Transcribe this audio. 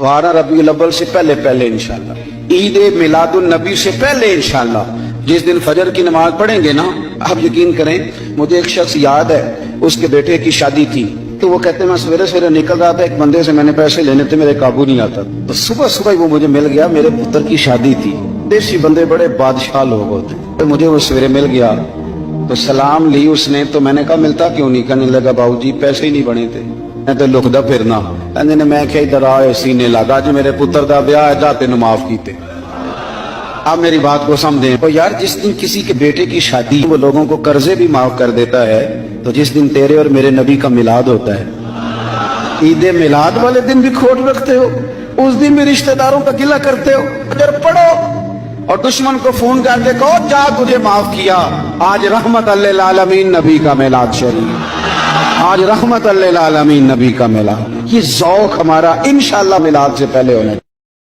12 रबीउल अव्वल से पहले इंशाल्लाह, ईद मिलादुन नबी से पहले इंशाल्लाह जिस दिन फजर की नमाज पढ़ेंगे ना, आप यकीन करें मुझे एक शख्स याद है, उसके बेटे की शादी थी, तो वो कहते मैं सवेरे सवेरे निकल रहा था, एक बंदे से मैंने पैसे लेने थे, मेरे काबू नहीं आता, तो सुबह सुबह वो मुझे मिल गया, मेरे पुत्र की शादी थी। देसी बंदे बड़े बादशाह लोग होते, तो मुझे वो सवेरे मिल गया, तो सलाम ली उसने, तो मैंने कहा मिलता क्यों नहीं? कहने लगा बाबूजी पैसे ही नहीं बने थे, मैं तो लुकदा फिरना। कहने ने मैं क्या इधर आए सीने लगा, आज मेरे पुत्र का ब्याह है, जाते न माफ कीते। आप मेरी बात को समझें, तो यार जिस दिन किसी के बेटे की शादी वो लोगों को कर्जे भी माफ कर देता है, तो जिस दिन तेरे और मेरे नबी का मिलाद होता है, ईद मिलाद वाले दिन भी खोट रखते हो, उस दिन भी रिश्तेदारों का गिला करते हो। अगर पढ़ो और दुश्मन को फोन कर दे, कहो जा तुझे माफ किया, आज रहमत अल्लिल आलमीन नबी का मिलाद शरीफ, आज रहमत अल्लिल आलमीन नबी का मिलाद। ये ज़ौक़ हमारा इंशाअल्लाह मिलाद से पहले होना।